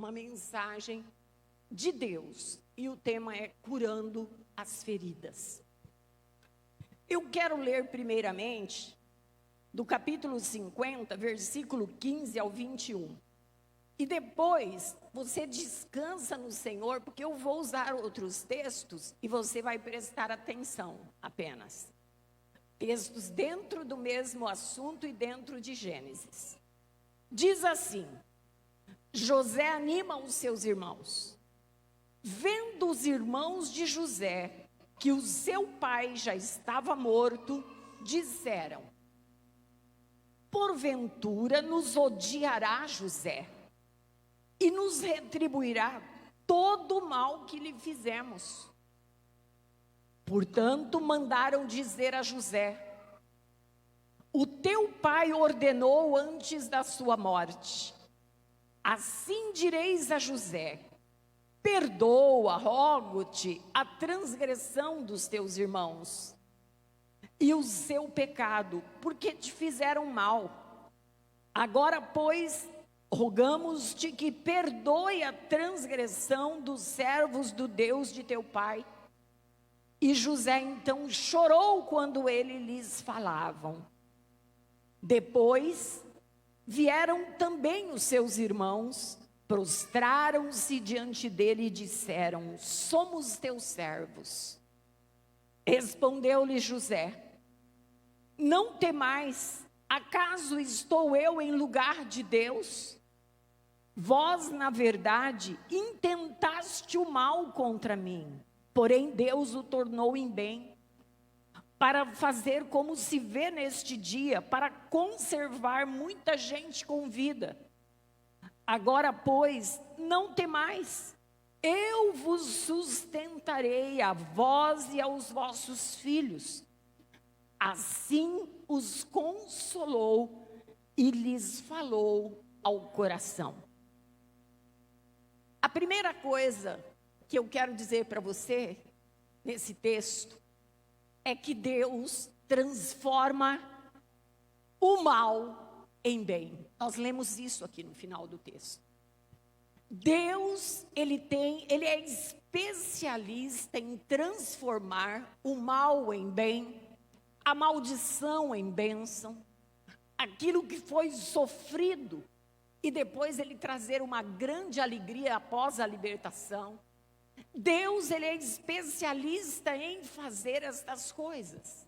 uma mensagem de Deus, e o tema é curando as feridas. Eu quero ler primeiramente do capítulo 50, versículo 15 ao 21. E depois você descansa no Senhor, porque eu vou usar outros textos e você vai prestar atenção apenas. Textos dentro do mesmo assunto e dentro de Gênesis. Diz assim: José anima os seus irmãos. Vendo os irmãos de José que o seu pai já estava morto, disseram: porventura nos odiará José e nos retribuirá todo o mal que lhe fizemos. Portanto, mandaram dizer a José: o teu pai ordenou antes da sua morte. Assim direis a José: perdoa, rogo-te, a transgressão dos teus irmãos e o seu pecado, porque te fizeram mal. Agora, pois, rogamos-te que perdoe a transgressão dos servos do Deus de teu pai. E José então chorou quando ele lhes falavam. Depois vieram também os seus irmãos, prostraram-se diante dele e disseram: somos teus servos. Respondeu-lhe José: não temais, acaso estou eu em lugar de Deus? Vós, na verdade, intentaste o mal contra mim, porém Deus o tornou em bem, para fazer como se vê neste dia, para conservar muita gente com vida. Agora, pois, não temais, eu vos sustentarei, a vós e aos vossos filhos. Assim os consolou e lhes falou ao coração. A primeira coisa que eu quero dizer para você, nesse texto, é que Deus transforma o mal em bem. Nós lemos isso aqui no final do texto. Deus, ele é especialista em transformar o mal em bem, a maldição em bênção, aquilo que foi sofrido, e depois ele trazer uma grande alegria após a libertação. Deus, ele é especialista em fazer estas coisas.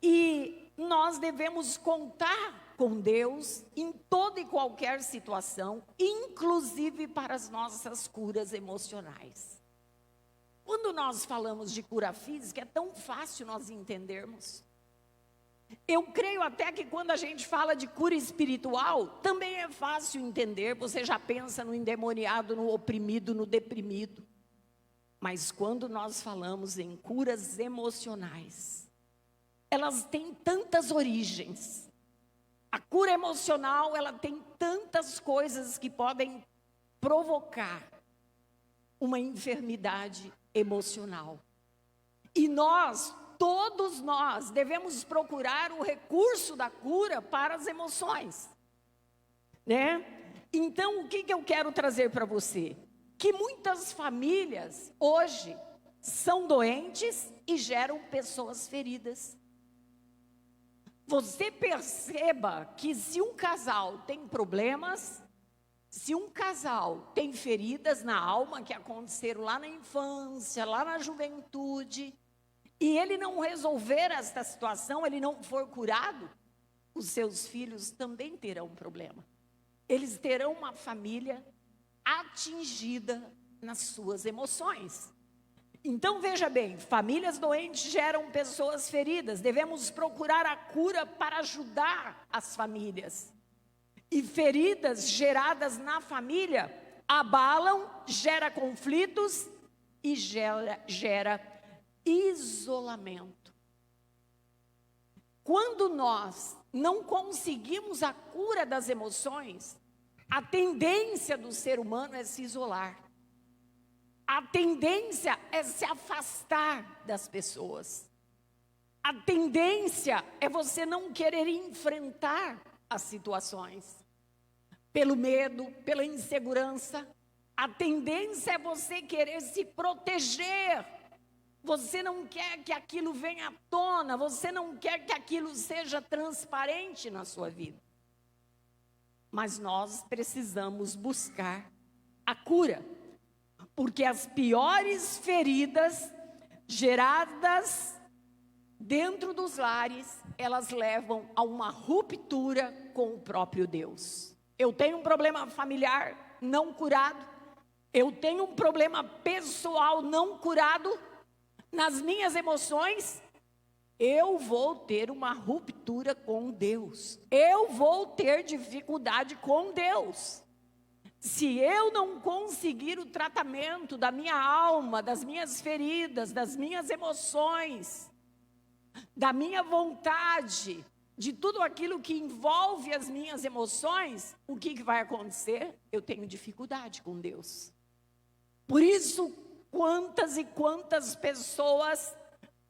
E nós devemos contar com Deus em toda e qualquer situação, inclusive para as nossas curas emocionais. Quando nós falamos de cura física, é tão fácil nós entendermos. Eu creio até que quando a gente fala de cura espiritual, também é fácil entender. Você já pensa no endemoniado, no oprimido, no deprimido. Mas quando nós falamos em curas emocionais, elas têm tantas origens. A cura emocional, ela tem tantas coisas que podem provocar uma enfermidade emocional. E nós, todos nós, devemos procurar o recurso da cura para as emoções, né? Então, o que eu quero trazer para você? Que muitas famílias hoje são doentes e geram pessoas feridas. Você perceba que se um casal tem problemas, se um casal tem feridas na alma que aconteceram lá na infância, lá na juventude, e ele não resolver esta situação, ele não for curado, os seus filhos também terão um problema. Eles terão uma família atingida nas suas emoções. Então veja bem, famílias doentes geram pessoas feridas. Devemos procurar a cura para ajudar as famílias. E feridas geradas na família abalam, gera conflitos e gera isolamento. Quando nós não conseguimos a cura das emoções, a tendência do ser humano é se isolar. A tendência é se afastar das pessoas. A tendência é você não querer enfrentar as situações. pelo medo, pela insegurança. A tendência é você querer se proteger. Você não quer que aquilo venha à tona, você não quer que aquilo seja transparente na sua vida. Mas nós precisamos buscar a cura, porque as piores feridas geradas dentro dos lares, elas levam a uma ruptura com o próprio Deus. Eu tenho um problema familiar não curado, eu tenho um problema pessoal não curado, nas minhas emoções, eu vou ter uma ruptura com Deus. Eu vou ter dificuldade com Deus. Se eu não conseguir o tratamento da minha alma, das minhas feridas, das minhas emoções, da minha vontade, de tudo aquilo que envolve as minhas emoções, o que vai acontecer? Eu tenho dificuldade com Deus. Por isso, quantas e quantas pessoas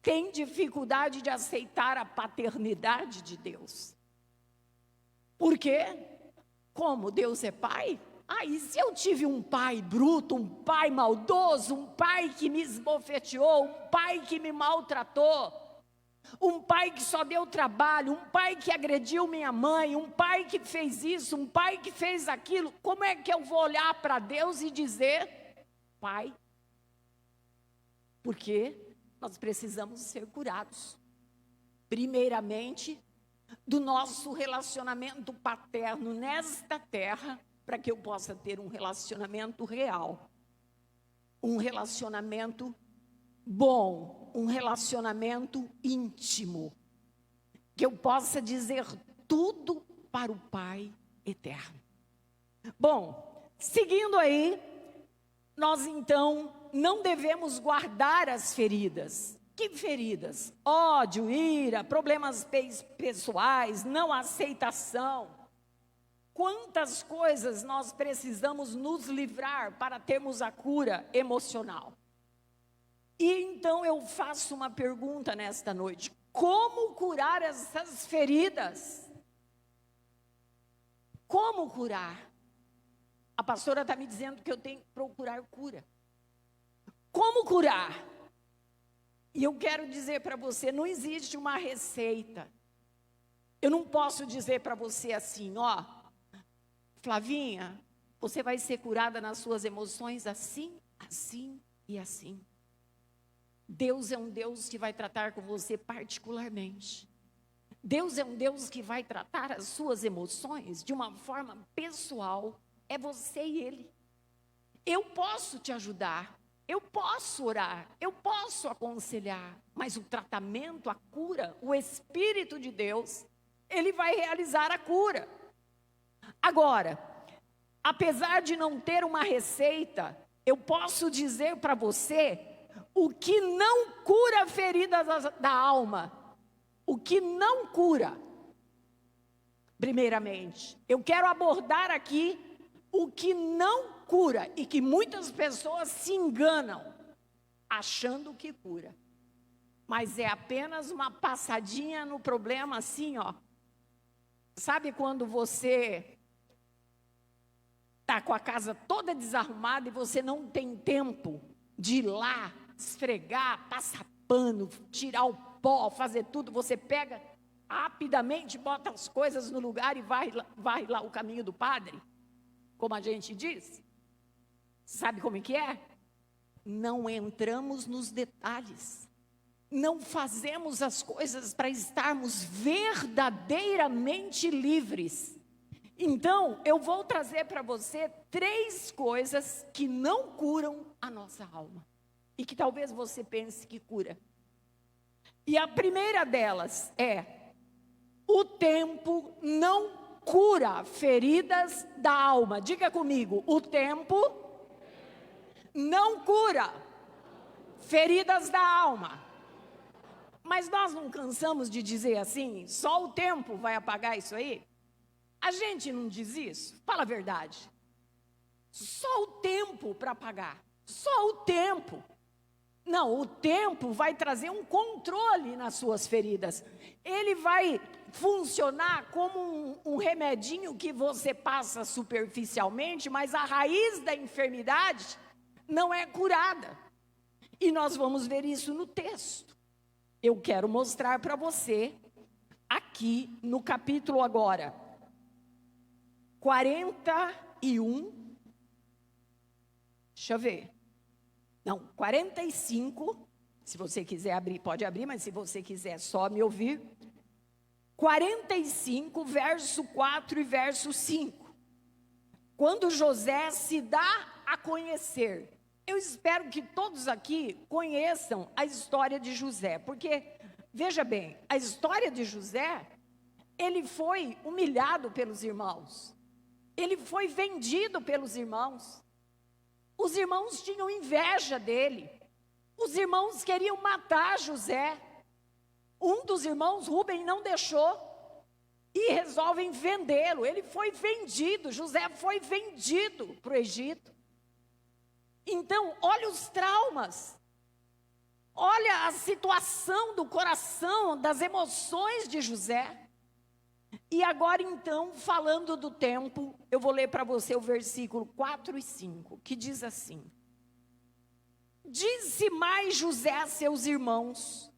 têm dificuldade de aceitar a paternidade de Deus? Por quê? Como Deus é pai? E se eu tive um pai bruto, um pai maldoso, um pai que me esbofeteou, um pai que me maltratou, um pai que só deu trabalho, um pai que agrediu minha mãe, um pai que fez isso, um pai que fez aquilo, como é que eu vou olhar para Deus e dizer, pai? Porque nós precisamos ser curados. Primeiramente, do nosso relacionamento paterno nesta terra, para que eu possa ter um relacionamento real. Um relacionamento bom, um relacionamento íntimo. Que eu possa dizer tudo para o Pai eterno. Bom, seguindo aí, nós então não devemos guardar as feridas. Que feridas? Ódio, ira, problemas pessoais, não aceitação. Quantas coisas nós precisamos nos livrar para termos a cura emocional? E então eu faço uma pergunta nesta noite: como curar essas feridas? Como curar? A pastora está me dizendo que eu tenho que procurar cura. Como curar? E eu quero dizer para você, não existe uma receita. Eu não posso dizer para você assim, Flavinha, você vai ser curada nas suas emoções assim, assim e assim. Deus é um Deus que vai tratar com você particularmente. Deus é um Deus que vai tratar as suas emoções de uma forma pessoal. É você e Ele. Eu posso te ajudar. Eu posso orar, eu posso aconselhar, mas o tratamento, a cura, o Espírito de Deus, Ele vai realizar a cura. Agora, apesar de não ter uma receita, eu posso dizer para você o que não cura feridas da alma, o que não cura. Primeiramente, eu quero abordar aqui o que não cura e que muitas pessoas se enganam achando que cura, mas é apenas uma passadinha no problema assim, Sabe quando você está com a casa toda desarrumada e você não tem tempo de ir lá, esfregar, passar pano, tirar o pó, fazer tudo, você pega rapidamente, bota as coisas no lugar e vai lá o caminho do padre, como a gente diz. Sabe como é que é? Não entramos nos detalhes. Não fazemos as coisas para estarmos verdadeiramente livres. Então, eu vou trazer para você 3 coisas que não curam a nossa alma. E que talvez você pense que cura. E a primeira delas é: o tempo não cura feridas da alma. Diga comigo, o tempo não cura feridas da alma. Mas nós não cansamos de dizer assim, só o tempo vai apagar isso aí? A gente não diz isso? Fala a verdade. Só o tempo para apagar. Só o tempo. Não, o tempo vai trazer um controle nas suas feridas. Ele vai funcionar como um remedinho que você passa superficialmente, mas a raiz da enfermidade não é curada. E nós vamos ver isso no texto. Eu quero mostrar para você, aqui no capítulo agora, 41, deixa eu ver, não, 45, se você quiser abrir, pode abrir, mas se você quiser só me ouvir, 45, verso 4 e verso 5, quando José se dá a conhecer. Eu espero que todos aqui conheçam a história de José, porque, veja bem, a história de José, ele foi humilhado pelos irmãos, ele foi vendido pelos irmãos, os irmãos tinham inveja dele, os irmãos queriam matar José, um dos irmãos, Rubem, não deixou, e resolvem vendê-lo, ele foi vendido, José foi vendido para o Egito. Então, olha os traumas, olha a situação do coração, das emoções de José. E agora então, falando do tempo, eu vou ler para você o versículo 4 e 5, que diz assim: Disse mais José a seus irmãos: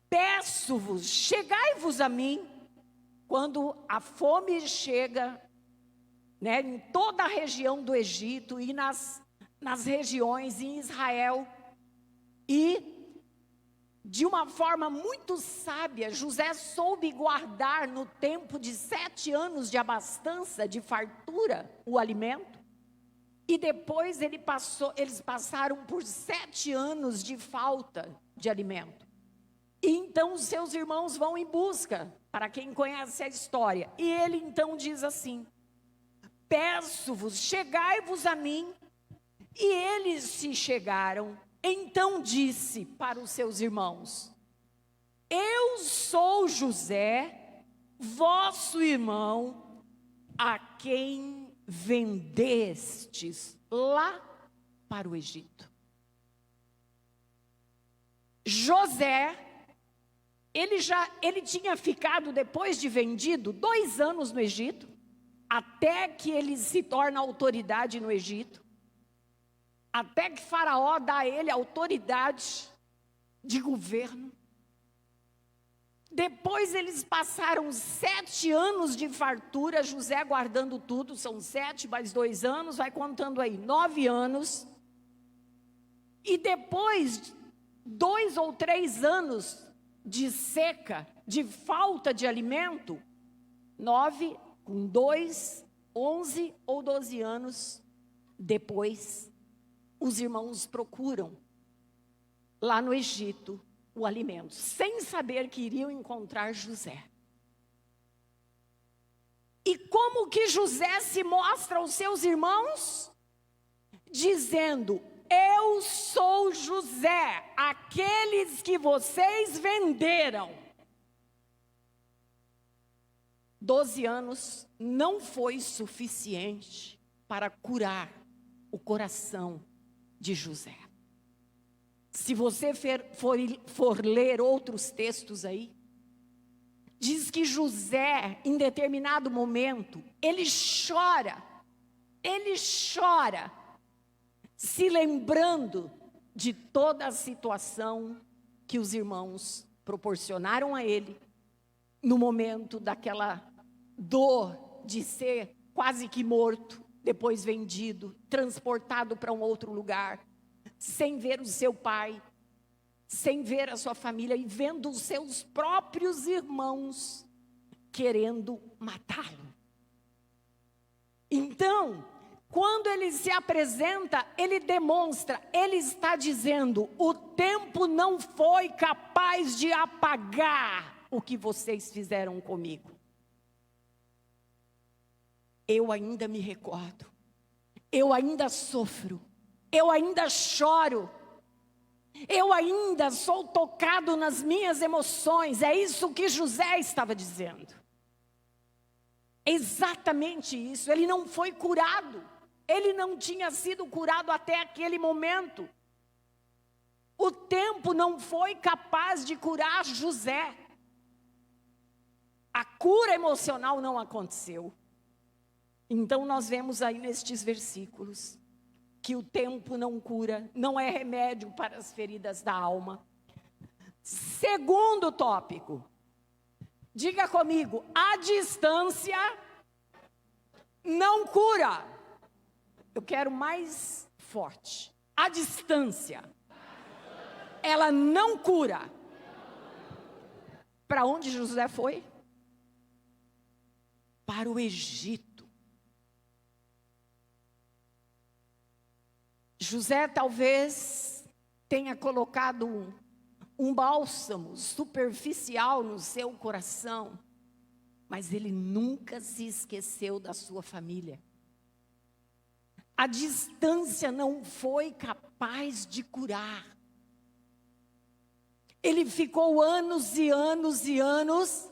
Peço-vos, chegai-vos a mim. Quando a fome chega, né, em toda a região do Egito e nas regiões em Israel, e de uma forma muito sábia, José soube guardar no tempo de 7 anos de abastança, de fartura, o alimento. E depois eles passaram por 7 anos de falta de alimento. E então os seus irmãos vão em busca, para quem conhece a história. E ele então diz assim: Peço-vos, chegai-vos a mim. E eles se chegaram. Então disse para os seus irmãos: Eu sou José, vosso irmão, a quem vendestes lá para o Egito. José, ele tinha ficado, depois de vendido, 2 anos no Egito, até que ele se torna autoridade no Egito. Até que Faraó dá a ele autoridade de governo. Depois eles passaram 7 anos de fartura, José guardando tudo, são 7 mais 2 anos, vai contando aí, 9 anos. E depois, 2 ou 3 anos de seca, de falta de alimento, 9 com 2, 11 ou 12 anos depois, os irmãos procuram lá no Egito o alimento, sem saber que iriam encontrar José. E como que José se mostra aos seus irmãos? Dizendo: Eu sou José, aqueles que vocês venderam. 12 anos não foi suficiente para curar o coração de José. Se você for ler outros textos aí, diz que José, em determinado momento, ele chora, se lembrando de toda a situação que os irmãos proporcionaram a ele, no momento daquela dor de ser quase que morto, depois vendido, transportado para um outro lugar, sem ver o seu pai, sem ver a sua família e vendo os seus próprios irmãos querendo matá-lo. Então, quando ele se apresenta, ele demonstra, ele está dizendo: o tempo não foi capaz de apagar o que vocês fizeram comigo. Eu ainda me recordo, eu ainda sofro, eu ainda choro, eu ainda sou tocado nas minhas emoções. É isso que José estava dizendo. Exatamente isso. Ele não foi curado, ele não tinha sido curado até aquele momento. O tempo não foi capaz de curar José. A cura emocional não aconteceu. Então nós vemos aí nestes versículos que o tempo não cura, não é remédio para as feridas da alma. Segundo tópico, diga comigo, a distância não cura. Eu quero mais forte. A distância, ela não cura. Para onde José foi? Para o Egito. José talvez tenha colocado um bálsamo superficial no seu coração, mas ele nunca se esqueceu da sua família. A distância não foi capaz de curar. Ele ficou anos e anos e anos,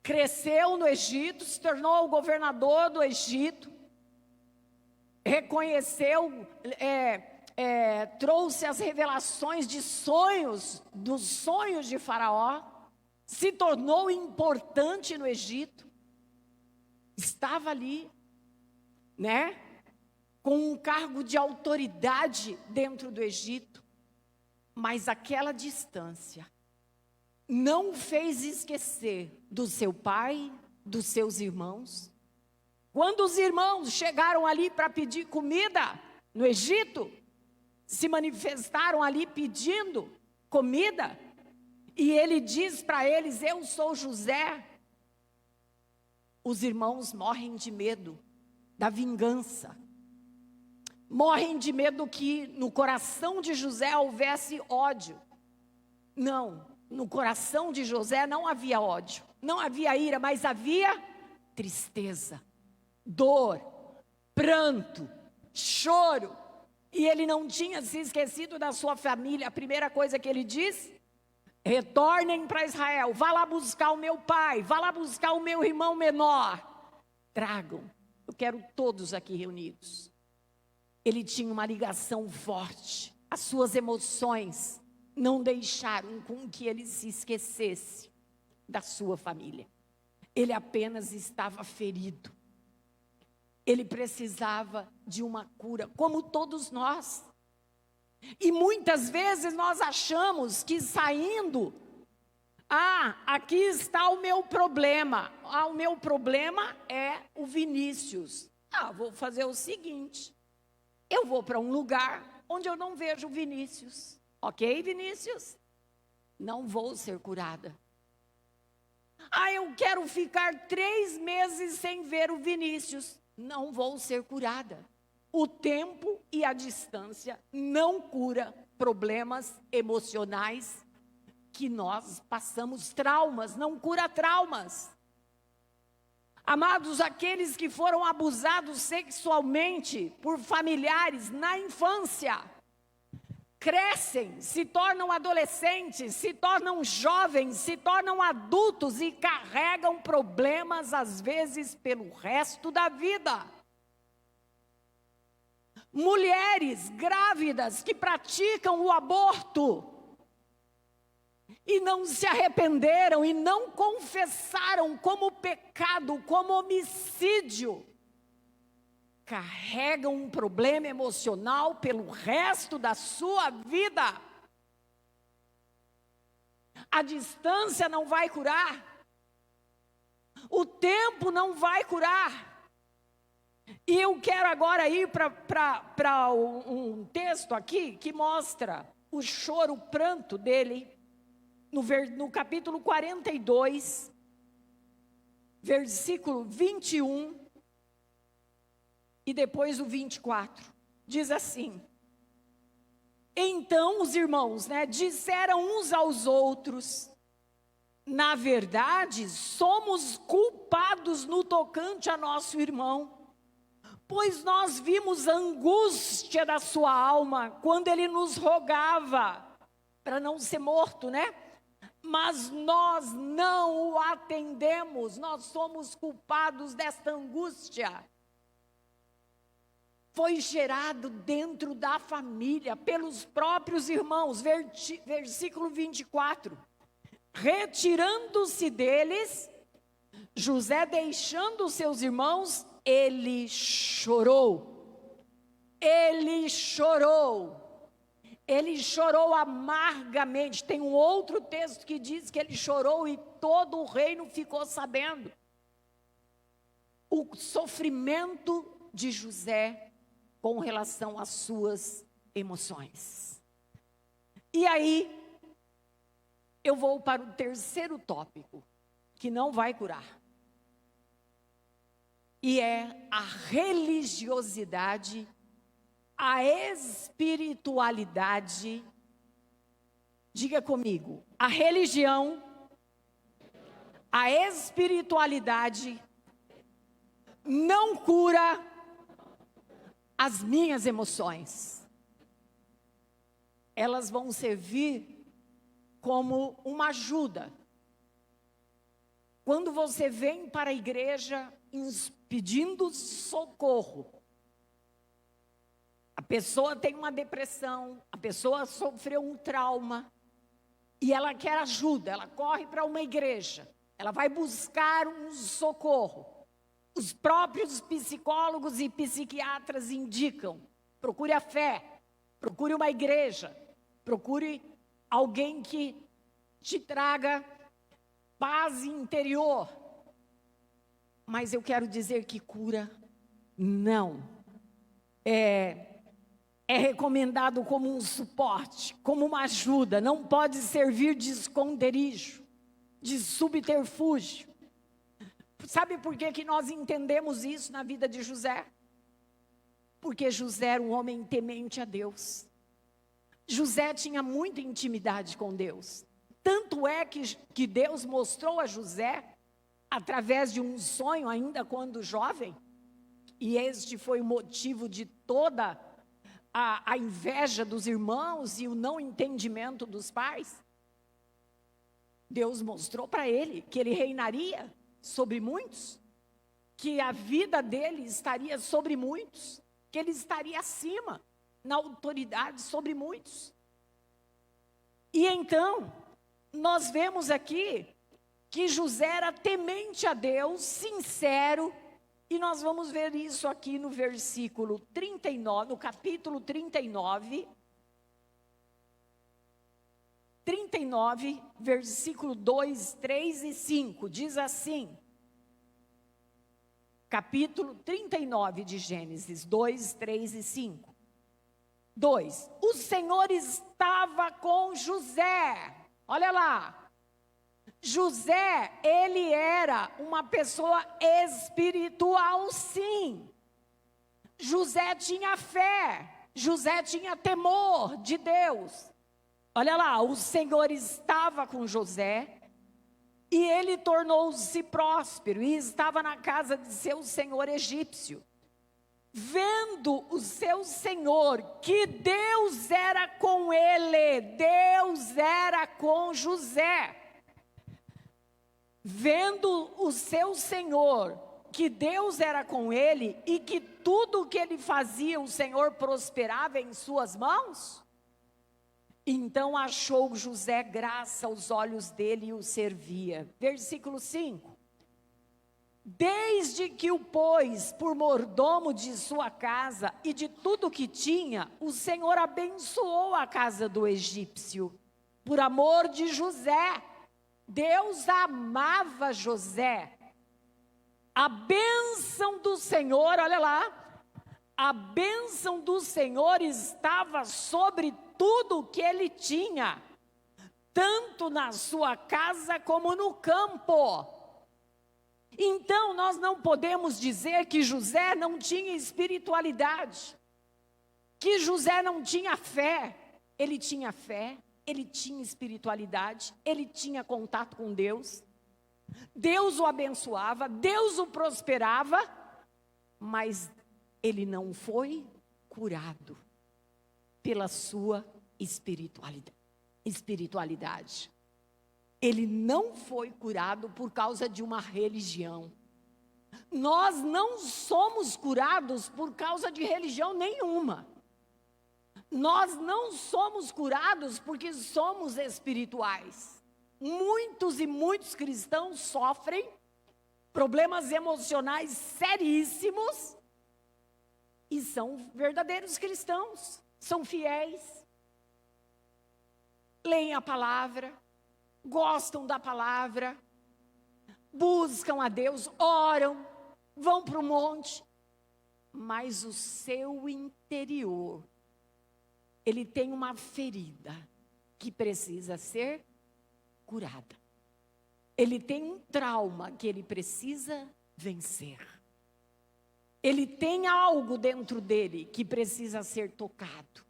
cresceu no Egito, se tornou o governador do Egito, reconheceu, trouxe as revelações de sonhos, dos sonhos de Faraó, se tornou importante no Egito, estava ali, né, com um cargo de autoridade dentro do Egito, mas aquela distância não o fez esquecer do seu pai, dos seus irmãos. Quando os irmãos chegaram ali para pedir comida no Egito, se manifestaram ali pedindo comida, e ele diz para eles: eu sou José. Os irmãos morrem de medo da vingança, morrem de medo que no coração de José houvesse ódio. Não, no coração de José não havia ódio, não havia ira, mas havia tristeza, dor, pranto, choro. E ele não tinha se esquecido da sua família. A primeira coisa que ele diz: retornem para Israel, vá lá buscar o meu pai, vá lá buscar o meu irmão menor, tragam, eu quero todos aqui reunidos. Ele tinha uma ligação forte, as suas emoções não deixaram com que ele se esquecesse da sua família. Ele apenas estava ferido. Ele precisava de uma cura, como todos nós. E muitas vezes nós achamos que saindo, aqui está o meu problema. O meu problema é o Vinícius. Vou fazer o seguinte, eu vou para um lugar onde eu não vejo o Vinícius. Ok, Vinícius? Não vou ser curada. Eu quero ficar 3 meses sem ver o Vinícius. Não vou ser curada. O tempo e a distância não cura problemas emocionais que nós passamos, traumas, não cura traumas. Amados, aqueles que foram abusados sexualmente por familiares na infância, crescem, se tornam adolescentes, se tornam jovens, se tornam adultos e carregam problemas, às vezes, pelo resto da vida. Mulheres grávidas que praticam o aborto e não se arrependeram e não confessaram como pecado, como homicídio, carregam um problema emocional pelo resto da sua vida. A distância não vai curar, o tempo não vai curar. E eu quero agora ir para um texto aqui que mostra o choro, o pranto dele, no capítulo 42, versículo 21, e depois o 24, diz assim: então os irmãos, disseram uns aos outros: na verdade, somos culpados no tocante a nosso irmão, pois nós vimos a angústia da sua alma, quando ele nos rogava, para não ser morto, mas nós não o atendemos, nós somos culpados desta angústia. Foi gerado dentro da família, pelos próprios irmãos, versículo 24. Retirando-se deles, José, deixando os seus irmãos, ele chorou. Ele chorou. Ele chorou amargamente. Tem um outro texto que diz que ele chorou e todo o reino ficou sabendo. O sofrimento de José com relação às suas emoções. E aí, eu vou para o terceiro tópico, que não vai curar. E é a religiosidade, a espiritualidade. Diga comigo, a religião, a espiritualidade não cura as minhas emoções. Elas vão servir como uma ajuda. Quando você vem para a igreja pedindo socorro, a pessoa tem uma depressão, a pessoa sofreu um trauma, e ela quer ajuda, ela corre para uma igreja, ela vai buscar um socorro. Os próprios psicólogos e psiquiatras indicam, procure a fé, procure uma igreja, procure alguém que te traga paz interior. Mas eu quero dizer que cura não. É recomendado como um suporte, como uma ajuda, não pode servir de esconderijo, de subterfúgio. Sabe por que nós entendemos isso na vida de José? Porque José era um homem temente a Deus. José tinha muita intimidade com Deus. Tanto é que Deus mostrou a José, através de um sonho ainda quando jovem, e este foi o motivo de toda a inveja dos irmãos e o não entendimento dos pais. Deus mostrou para ele que ele reinaria sobre muitos, que a vida dele estaria sobre muitos, que ele estaria acima, na autoridade sobre muitos. E então, nós vemos aqui que José era temente a Deus, sincero, e nós vamos ver isso aqui no versículo 39, no capítulo 39, versículo 2, 3 e 5, diz assim, capítulo 39 de Gênesis, 2, 3 e 5. 2, o Senhor estava com José, olha lá, José, ele era uma pessoa espiritual, sim. José tinha fé, José tinha temor de Deus. Olha lá, o Senhor estava com José e ele tornou-se próspero e estava na casa de seu senhor egípcio. Vendo o seu senhor que Deus era com ele, Deus era com José. Vendo o seu senhor, que Deus era com ele e que tudo o que ele fazia, o Senhor prosperava em suas mãos, então achou José graça aos olhos dele e o servia. Versículo 5. Desde que o pôs por mordomo de sua casa e de tudo que tinha, o Senhor abençoou a casa do egípcio, por amor de José. Deus amava José. A bênção do Senhor, olha lá, a bênção do Senhor estava sobre tudo o que ele tinha, tanto na sua casa como no campo. Então nós não podemos dizer que José não tinha espiritualidade, que José não tinha fé. Ele tinha fé. Ele tinha espiritualidade, ele tinha contato com Deus, Deus o abençoava, Deus o prosperava, mas ele não foi curado pela sua espiritualidade. Ele não foi curado por causa de uma religião. Nós não somos curados por causa de religião nenhuma. Nós não somos curados porque somos espirituais. Muitos e muitos cristãos sofrem problemas emocionais seríssimos, e são verdadeiros cristãos, são fiéis, leem a palavra, gostam da palavra, buscam a Deus, oram, vão para o monte, mas o seu interior, ele tem uma ferida que precisa ser curada. Ele tem um trauma que ele precisa vencer. Ele tem algo dentro dele que precisa ser tocado.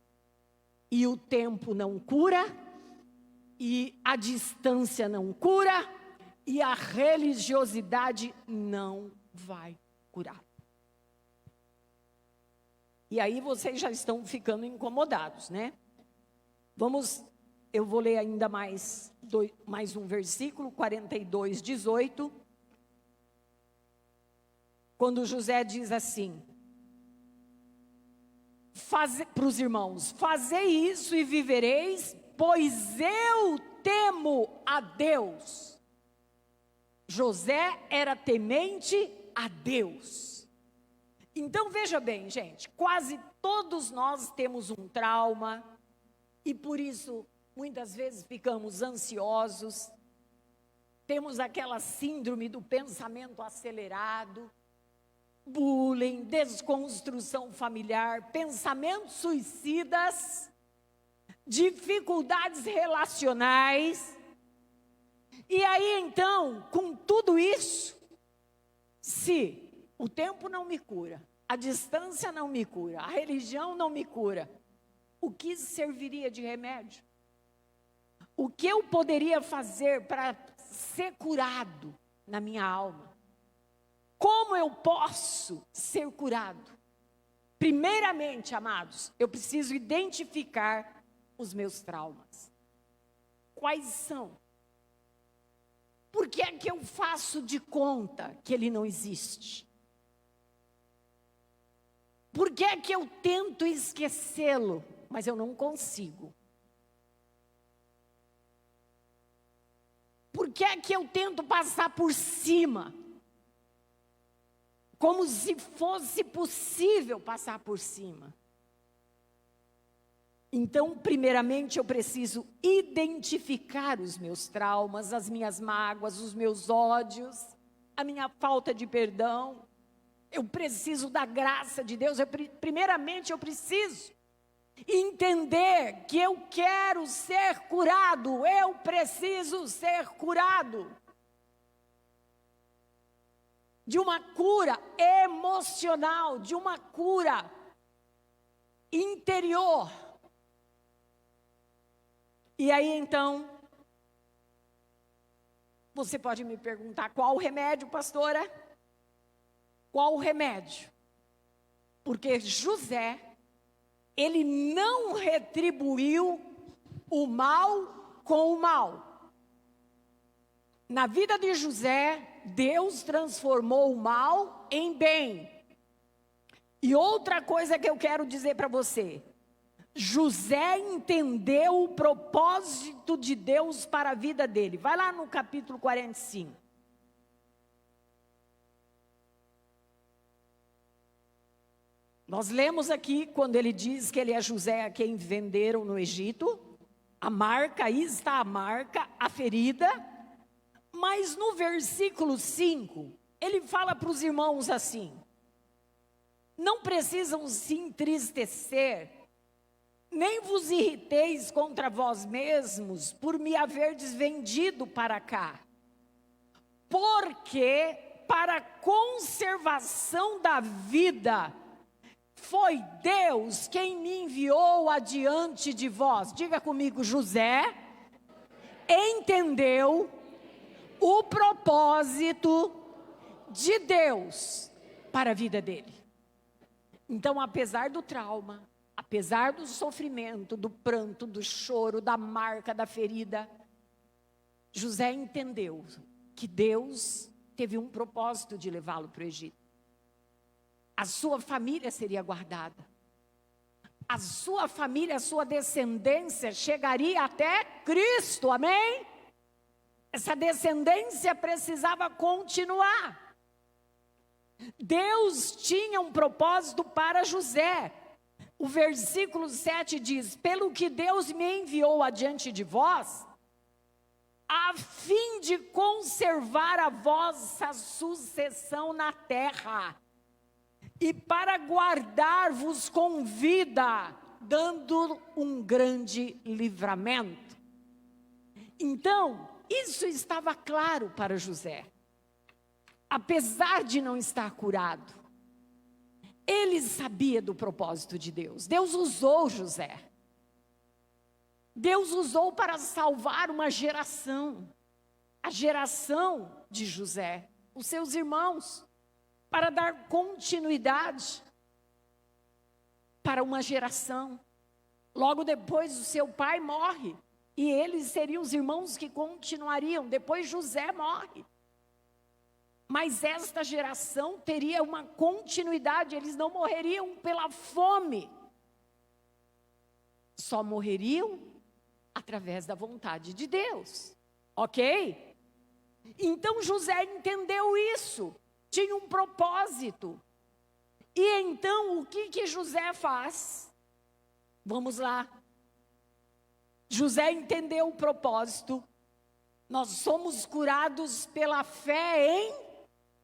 E o tempo não cura, e a distância não cura, e a religiosidade não vai curar. E aí vocês já estão ficando incomodados, né? Eu vou ler ainda mais um versículo, 42, 18. Quando José diz assim, para os irmãos, fazei isso e vivereis, pois eu temo a Deus. José era temente a Deus. Então veja bem, gente, quase todos nós temos um trauma e por isso muitas vezes ficamos ansiosos, temos aquela síndrome do pensamento acelerado, bullying, desconstrução familiar, pensamentos suicidas, dificuldades relacionais. E aí então, com tudo isso, se o tempo não me cura, a distância não me cura, a religião não me cura, o que serviria de remédio? O que eu poderia fazer para ser curado na minha alma? Como eu posso ser curado? Primeiramente, amados, eu preciso identificar os meus traumas. Quais são? Por que é que eu faço de conta que ele não existe? Por que é que eu tento esquecê-lo, mas eu não consigo? Por que é que eu tento passar por cima? Como se fosse possível passar por cima. Então, primeiramente, eu preciso identificar os meus traumas, as minhas mágoas, os meus ódios, a minha falta de perdão. Eu preciso da graça de Deus. Primeiramente, eu preciso entender que eu quero ser curado. Eu preciso ser curado. De uma cura emocional, de uma cura interior. E aí então, você pode me perguntar, qual o remédio, pastora? Qual o remédio? Porque José, ele não retribuiu o mal com o mal. Na vida de José, Deus transformou o mal em bem. E outra coisa que eu quero dizer para você, José entendeu o propósito de Deus para a vida dele. Vai lá no capítulo 45. Nós lemos aqui quando ele diz que ele é José a quem venderam no Egito. A marca, aí está a marca, a ferida. Mas no versículo 5, ele fala para os irmãos assim: não precisam se entristecer, nem vos irriteis contra vós mesmos por me haverdes vendido para cá. Porque para a conservação da vida foi Deus quem me enviou adiante de vós. Diga comigo, José entendeu o propósito de Deus para a vida dele. Então, apesar do trauma, apesar do sofrimento, do pranto, do choro, da marca, da ferida, José entendeu que Deus teve um propósito de levá-lo para o Egito. A sua família seria guardada. A sua família, a sua descendência chegaria até Cristo, amém? Essa descendência precisava continuar. Deus tinha um propósito para José. O versículo 7 diz: pelo que Deus me enviou adiante de vós, a fim de conservar a vossa sucessão na terra, e para guardar-vos com vida, dando um grande livramento. Então, isso estava claro para José. Apesar de não estar curado, ele sabia do propósito de Deus. Deus usou José. Deus usou para salvar uma geração, a geração de José, os seus irmãos, para dar continuidade para uma geração. Logo depois o seu pai morre, e eles seriam os irmãos que continuariam. Depois José morre. Mas esta geração teria uma continuidade, eles não morreriam pela fome. Só morreriam através da vontade de Deus, ok? Então José entendeu isso, tinha um propósito. E então o que José faz? Vamos lá. José entendeu o propósito. Nós somos curados pela fé em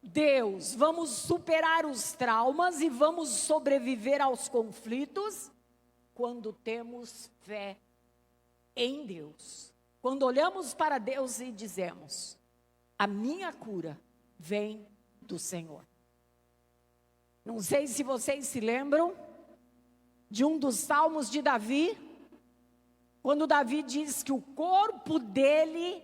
Deus. Vamos superar os traumas e vamos sobreviver aos conflitos quando temos fé em Deus. Quando olhamos para Deus e dizemos: a minha cura vem do Senhor. Não sei se vocês se lembram de um dos salmos de Davi, quando Davi diz que o corpo dele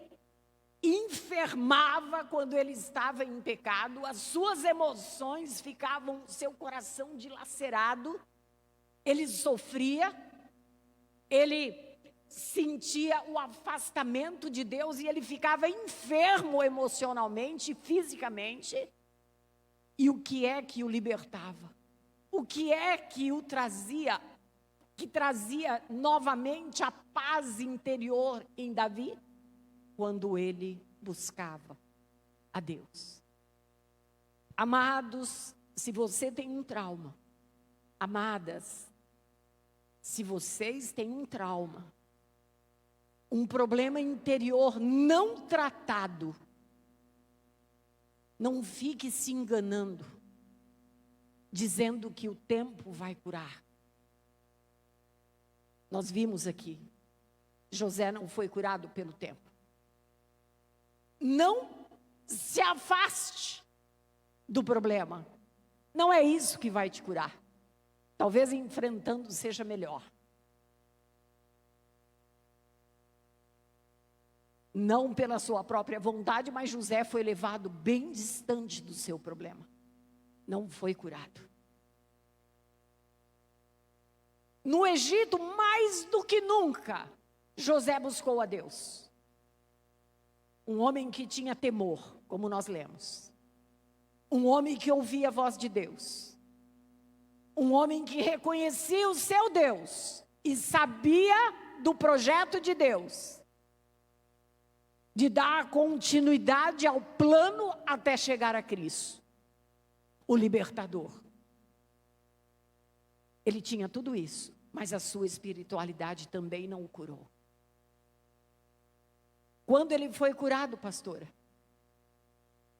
enfermava quando ele estava em pecado, as suas emoções ficavam, seu coração dilacerado, ele sofria, ele sentia o afastamento de Deus e ele ficava enfermo emocionalmente e fisicamente. E o que é que o libertava? O que é que o trazia, que trazia novamente a paz interior em Davi? Quando ele buscava a Deus. Amados, se você tem um trauma, amadas, se vocês têm um trauma, um problema interior não tratado, não fique se enganando, dizendo que o tempo vai curar. Nós vimos aqui, José não foi curado pelo tempo. Não se afaste do problema. Não é isso que vai te curar. Talvez enfrentando seja melhor. Não pela sua própria vontade, mas José foi levado bem distante do seu problema. Não foi curado. No Egito, mais do que nunca, José buscou a Deus. Um homem que tinha temor, como nós lemos. Um homem que ouvia a voz de Deus. Um homem que reconhecia o seu Deus e sabia do projeto de Deus, de dar continuidade ao plano até chegar a Cristo, o libertador. Ele tinha tudo isso, mas a sua espiritualidade também não o curou. Quando ele foi curado, pastora?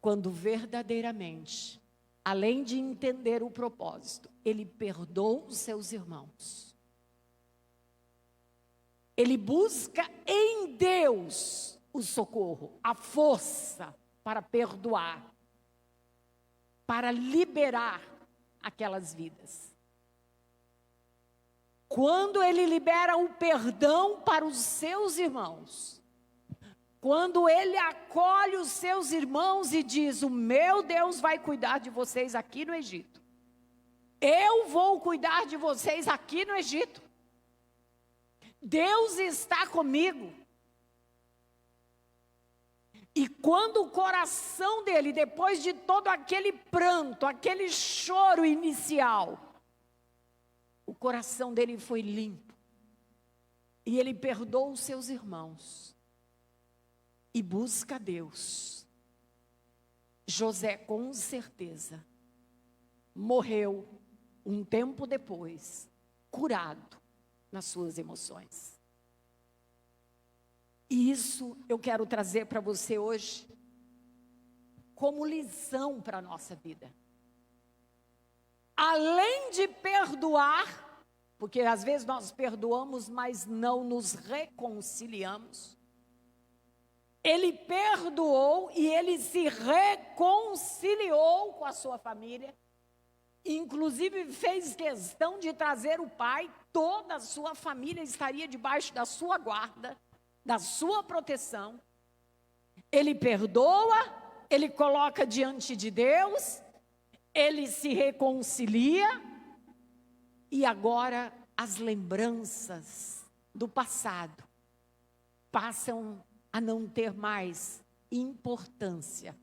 Quando verdadeiramente, além de entender o propósito, ele perdoou os seus irmãos. Ele busca em Deus o socorro, a força para perdoar, para liberar aquelas vidas. Quando ele libera o perdão para os seus irmãos, quando ele acolhe os seus irmãos e diz: o meu Deus vai cuidar de vocês aqui no Egito. Eu vou cuidar de vocês aqui no Egito. Deus está comigo. E quando o coração dele, depois de todo aquele pranto, aquele choro inicial, o coração dele foi limpo. E ele perdoa os seus irmãos. E busca Deus. José, com certeza, morreu um tempo depois, curado nas suas emoções. E isso eu quero trazer para você hoje como lição para a nossa vida. Além de perdoar, porque às vezes nós perdoamos, mas não nos reconciliamos. Ele perdoou e ele se reconciliou com a sua família. Inclusive fez questão de trazer o pai, toda a sua família estaria debaixo da sua guarda, da sua proteção. Ele perdoa, ele coloca diante de Deus, ele se reconcilia, e agora as lembranças do passado passam a não ter mais importância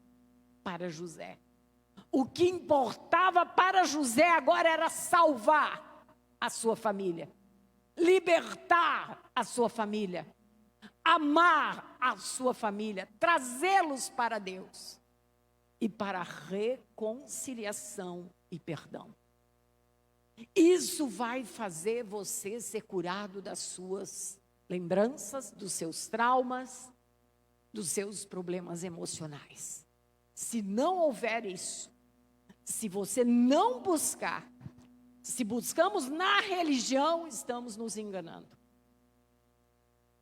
para José. O que importava para José agora era salvar a sua família, libertar a sua família, amar a sua família, trazê-los para Deus e para a reconciliação e perdão. Isso vai fazer você ser curado das suas lembranças, dos seus traumas, dos seus problemas emocionais. Se não houver isso, se você não buscar, se buscamos na religião, estamos nos enganando.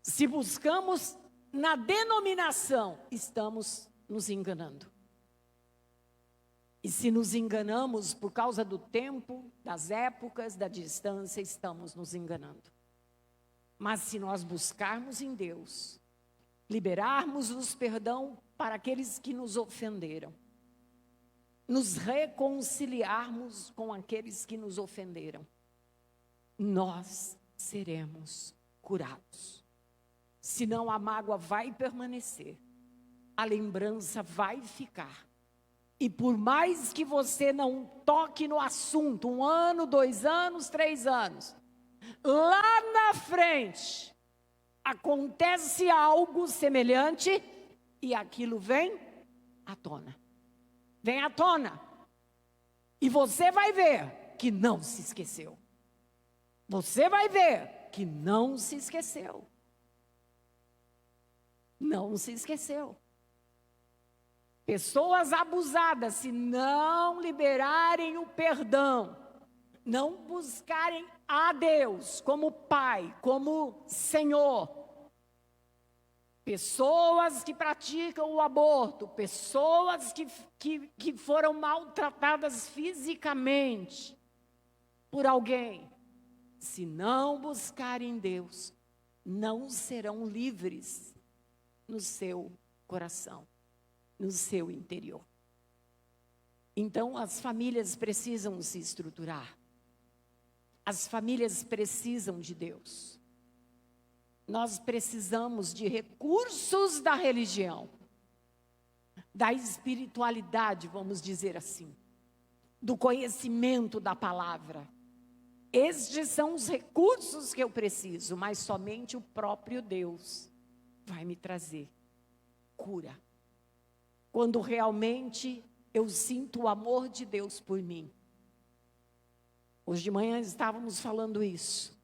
Se buscamos na denominação, estamos nos enganando. E se nos enganamos por causa do tempo, das épocas, da distância, estamos nos enganando. Mas se nós buscarmos em Deus, liberarmos os perdão para aqueles que nos ofenderam, nos reconciliarmos com aqueles que nos ofenderam, nós seremos curados. Senão a mágoa vai permanecer, a lembrança vai ficar. E por mais que você não toque no assunto, 1 ano, 2 anos, 3 anos, lá na frente, acontece algo semelhante e aquilo vem à tona. Vem à tona. E você vai ver que não se esqueceu. Você vai ver que não se esqueceu. Não se esqueceu. Pessoas abusadas, se não liberarem o perdão, não buscarem a Deus como Pai, como Senhor. Pessoas que praticam o aborto, pessoas que foram maltratadas fisicamente por alguém, se não buscarem Deus, não serão livres no seu coração, no seu interior. Então, as famílias precisam se estruturar. As famílias precisam de Deus. Nós precisamos de recursos da religião, da espiritualidade, vamos dizer assim, do conhecimento da palavra. Estes são os recursos que eu preciso, mas somente o próprio Deus vai me trazer cura. Quando realmente eu sinto o amor de Deus por mim. Hoje de manhã estávamos falando isso.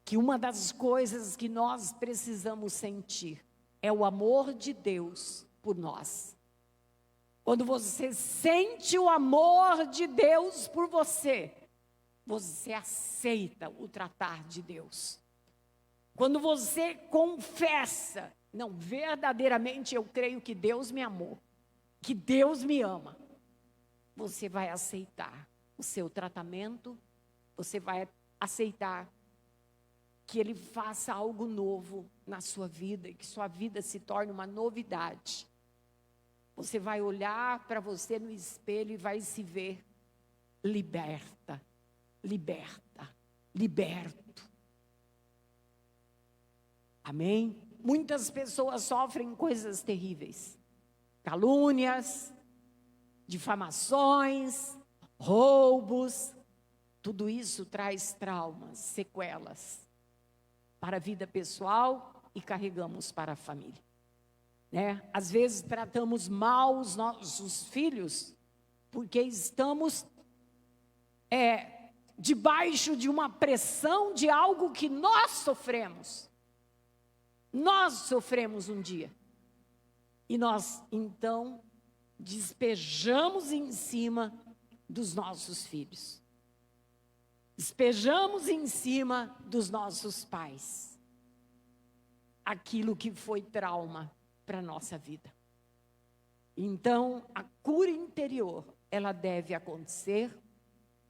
Que uma das coisas que nós precisamos sentir é o amor de Deus por nós. Quando você sente o amor de Deus por você, você aceita o tratar de Deus. Quando você confessa, não, verdadeiramente eu creio que Deus me amou, que Deus me ama, você vai aceitar o seu tratamento, você vai aceitar que Ele faça algo novo na sua vida, e que sua vida se torne uma novidade. Você vai olhar para você no espelho e vai se ver liberta, liberto. Amém? Muitas pessoas sofrem coisas terríveis. Calúnias, difamações, roubos. Tudo isso traz traumas, sequelas para a vida pessoal e carregamos para a família. Né? Às vezes tratamos mal os nossos filhos porque estamos debaixo de uma pressão de algo que nós sofremos. Nós sofremos um dia. E nós, então, despejamos em cima dos nossos filhos. Despejamos em cima dos nossos pais aquilo que foi trauma para a nossa vida. Então, a cura interior, ela deve acontecer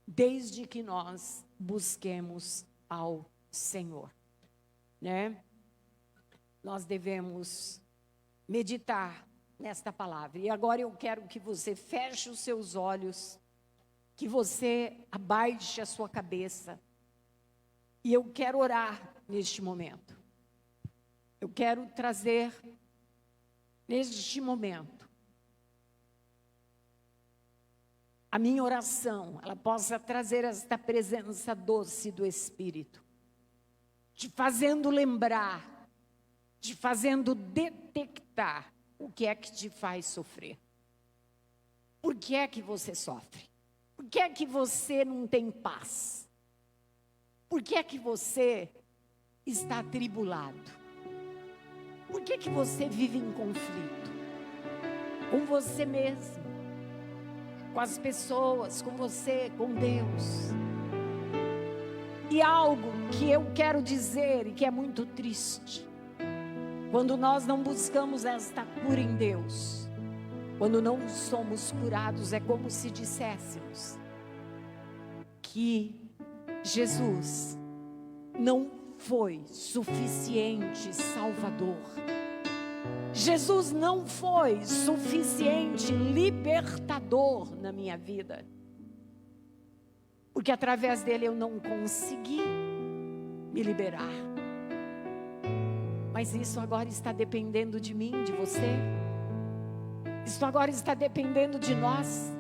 desde que nós busquemos ao Senhor, né? Nós devemos meditar nesta palavra. E agora eu quero que você feche os seus olhos, que você abaixe a sua cabeça. E eu quero orar neste momento. Eu quero trazer, neste momento, a minha oração, ela possa trazer esta presença doce do Espírito, te fazendo lembrar, te fazendo detectar o que é que te faz sofrer. Por que é que você sofre? Por que é que você não tem paz? Por que é que você está atribulado? Por que é que você vive em conflito? Com você mesmo, com as pessoas, com você, com Deus. E algo que eu quero dizer e que é muito triste, quando nós não buscamos esta cura em Deus, quando não somos curados, é como se disséssemos que Jesus não foi suficiente Salvador. Jesus não foi suficiente libertador na minha vida, porque através dele eu não consegui me liberar. Mas isso agora está dependendo de mim, de você. Isso agora está dependendo de nós.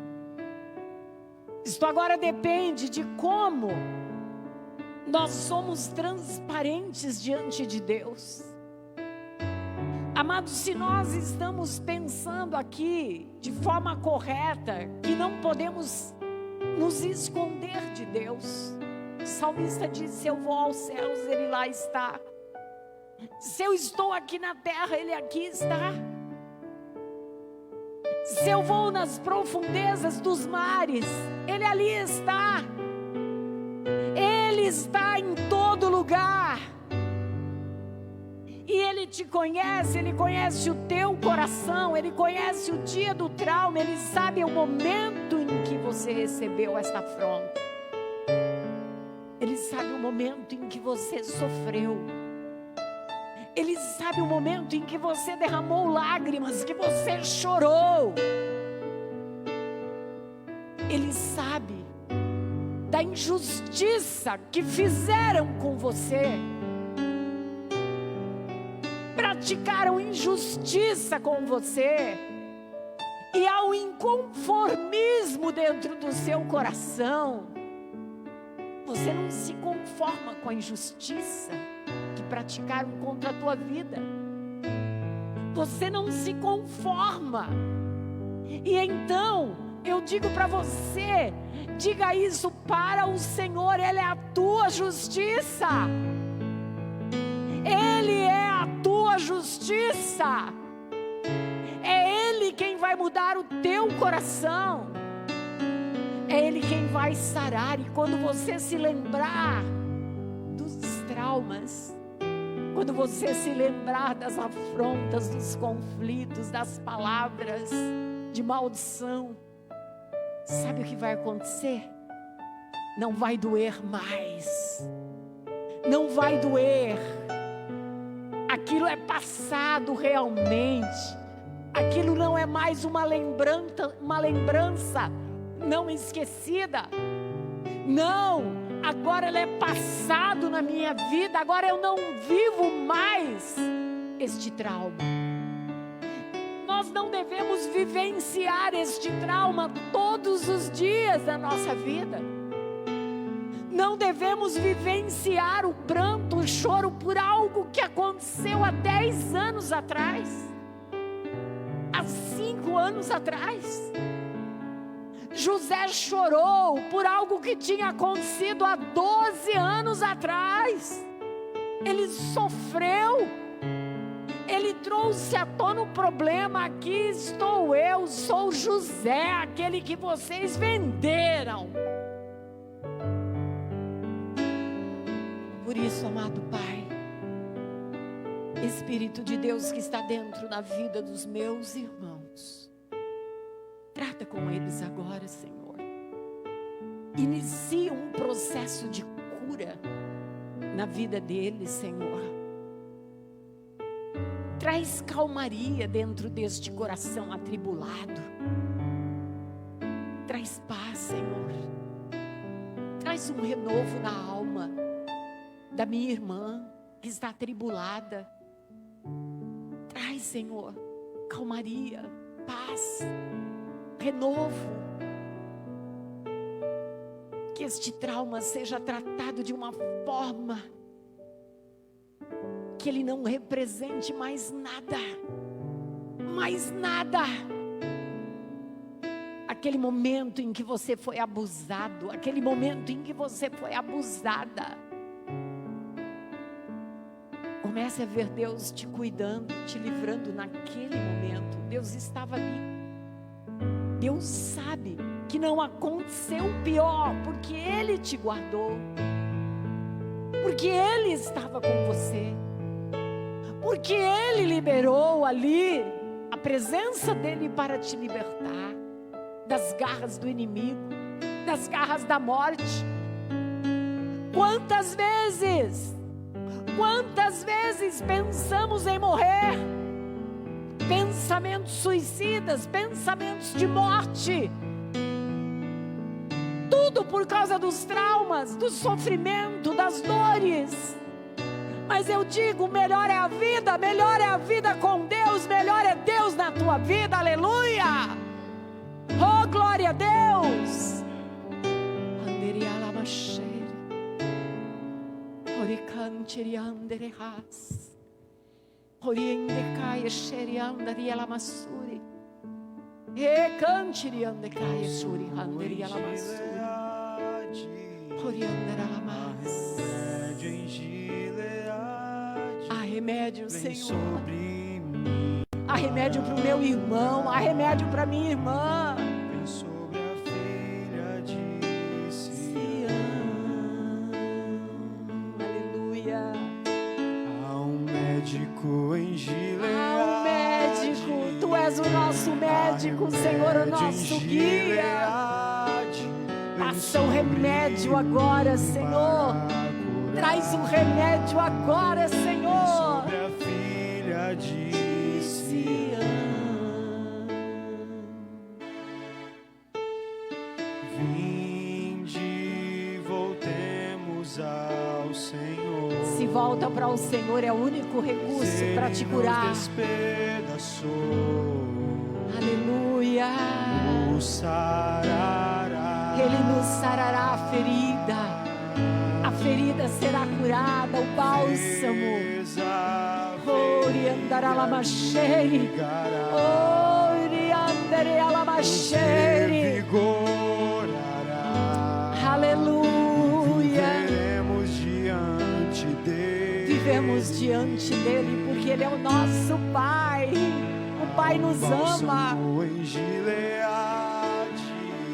Isso agora depende de como nós somos transparentes diante de Deus. Amados, se nós estamos pensando aqui de forma correta, que não podemos nos esconder de Deus. O salmista diz: se eu vou aos céus, Ele lá está. Se eu estou aqui na terra, Ele aqui está. Se eu vou nas profundezas dos mares, Ele ali está. Ele está em todo lugar. E Ele te conhece, Ele conhece o teu coração, Ele conhece o dia do trauma, Ele sabe o momento em que você recebeu esta afronta. Ele sabe o momento em que você sofreu. Ele sabe o momento em que você derramou lágrimas, que você chorou. Ele sabe da injustiça que fizeram com você. Praticaram injustiça com você. E há um inconformismo dentro do seu coração. Você não se conforma com a injustiça que praticaram contra a tua vida. Você não se conforma. E então, eu digo para você, diga isso para o Senhor, Ele é a tua justiça. Ele é a tua justiça. É Ele quem vai mudar o teu coração. É Ele quem vai sarar. E quando você se lembrar dos traumas, quando você se lembrar das afrontas, dos conflitos, das palavras de maldição, sabe o que vai acontecer? Não vai doer mais. Não vai doer. Aquilo é passado realmente. Aquilo não é mais uma lembrança não esquecida. Não, agora ela é passado na minha vida. Agora eu não vivo mais este trauma. Nós não devemos vivenciar este trauma todos os dias da nossa vida. Não devemos vivenciar o pranto, o choro por algo que aconteceu há 10 anos atrás, há 5 anos atrás. José chorou por algo que tinha acontecido há 12 anos atrás. Ele sofreu. Ele trouxe à tona o problema. Aqui estou eu, sou José, aquele que vocês venderam. Por isso, amado Pai, Espírito de Deus que está dentro da vida dos meus irmãos, trata com eles agora, Senhor. Inicia um processo de cura na vida deles, Senhor. Traz calmaria dentro deste coração atribulado. Traz paz, Senhor. Traz um renovo na alma da minha irmã que está atribulada. Traz, Senhor, calmaria, paz, renovo. Que este trauma seja tratado de uma forma que ele não represente mais nada. Aquele momento em que você foi abusado, aquele momento em que você foi abusada. Comece a ver Deus te cuidando, te livrando naquele momento. Deus estava ali. Deus sabe que não aconteceu o pior, porque Ele te guardou. Porque Ele estava com você. Porque Ele liberou ali a presença dEle para te libertar das garras do inimigo, das garras da morte. Quantas vezes pensamos em morrer? Pensamentos suicidas, pensamentos de morte. Tudo por causa dos traumas, do sofrimento, das dores. Mas eu digo, melhor é a vida com Deus, melhor é Deus na tua vida, aleluia! Oh, glória a Deus! Há remédio, Senhor. Há remédio para o meu irmão, há remédio para minha irmã. Vem sobre a filha de Sião. Aleluia. Há um médico em Gileade. Há um médico, Tu és o nosso médico, Senhor, o nosso guia. Passa o remédio agora, Senhor. Traz um remédio agora, Senhor. Sobre a filha de Sião. Vinde, voltemos ao Senhor. Se volta para o Senhor, é o único recurso para te curar. Despedaçou. Aleluia. Nos sarará. Ele nos sarará a ferida. A ferida será curada, o bálsamo. Oriandaralamacheire. Oriandaralamacheire. Aleluia. Vivemos diante dele porque ele é o nosso Pai. O Pai nos ama.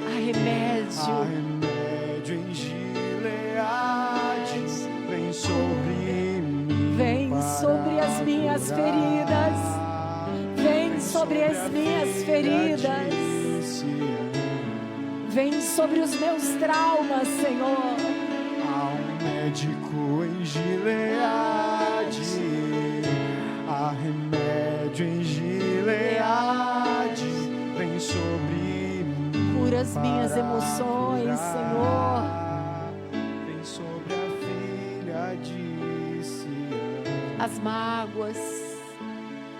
Há remédio. Há remédio em Gileade. Vem sobre mim. Vem sobre as minhas feridas. Vem sobre as minhas feridas. Vem sobre os meus traumas, Senhor. Há um médico em Gileade. Há remédio em Gileade. Vem sobre mim. Cura as minhas emoções, Senhor. Vem sobre a filha de Sião. As mágoas,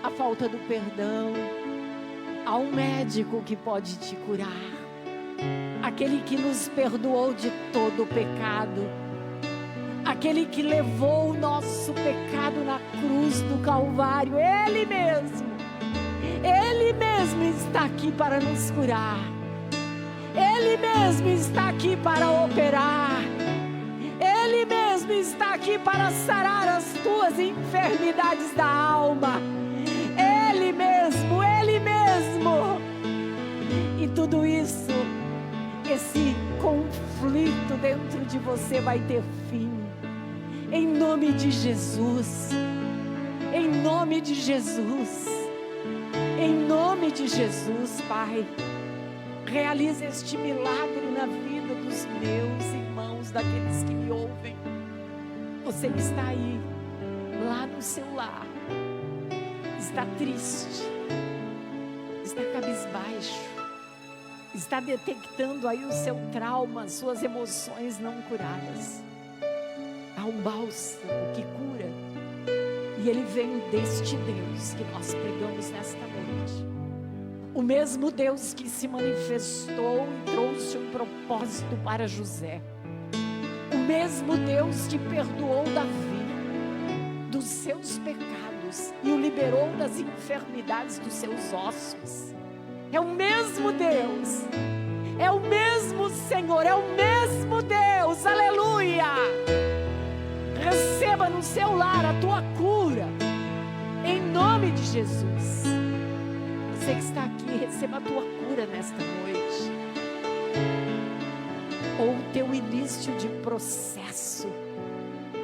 a falta do perdão. Há um médico que pode te curar. Aquele que nos perdoou de todo o pecado. Aquele que levou o nosso pecado na cruz do Calvário. Ele mesmo está aqui para nos curar. Ele mesmo está aqui para operar. Ele mesmo está aqui para sarar as tuas enfermidades da alma. Ele mesmo, Ele mesmo. E tudo isso, esse conflito dentro de você vai ter fim. Em nome de Jesus. Em nome de Jesus. Em nome de Jesus, Pai. Realiza este milagre na vida dos meus irmãos, daqueles que me ouvem. Você que está aí, lá no seu lar, está triste, está cabisbaixo, está detectando aí o seu trauma, suas emoções não curadas. Há um bálsamo que cura, e ele vem deste Deus que nós pregamos nesta noite. O mesmo Deus que se manifestou e trouxe um propósito para José. O mesmo Deus que perdoou Davi dos seus pecados e o liberou das enfermidades dos seus ossos. É o mesmo Deus. É o mesmo Senhor. É o mesmo Deus. Aleluia! Receba no seu lar a tua cura. Em nome de Jesus. Você que está aqui, receba a tua cura nesta noite. Ou o teu início de processo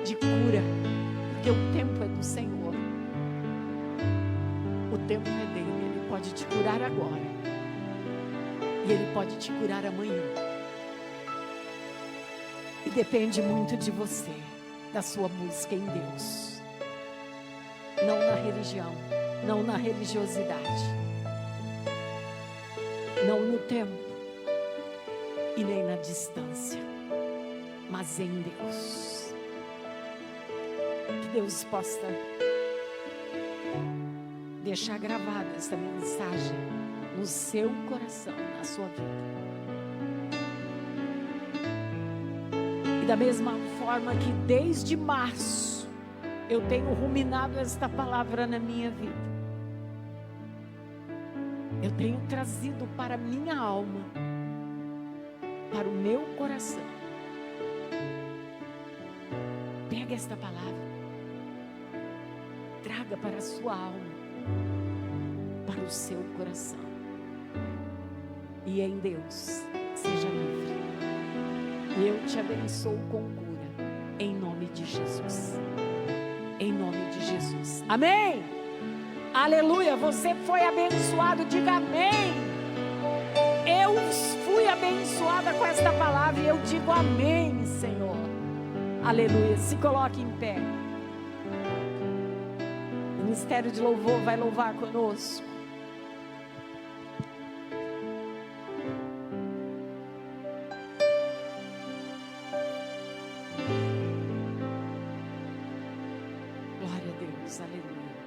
de cura. Porque o tempo é do Senhor. O tempo é dele. Ele pode te curar agora. E Ele pode te curar amanhã. E depende muito de você, da sua busca em Deus. Não na religião, não na religiosidade. Não no tempo e nem na distância, mas em Deus. Que Deus possa deixar gravada esta mensagem no seu coração, na sua vida. E da mesma forma que desde março eu tenho ruminado esta palavra na minha vida, eu tenho trazido para a minha alma, para o meu coração. Pega esta palavra, traga para a sua alma, para o seu coração. E em Deus, seja livre. E eu te abençoo com cura, em nome de Jesus. Em nome de Jesus. Amém? Aleluia, você foi abençoado, diga amém. Eu fui abençoada com esta palavra e eu digo amém, Senhor. Aleluia, se coloque em pé. O Ministério de Louvor vai louvar conosco. Glória a Deus, aleluia.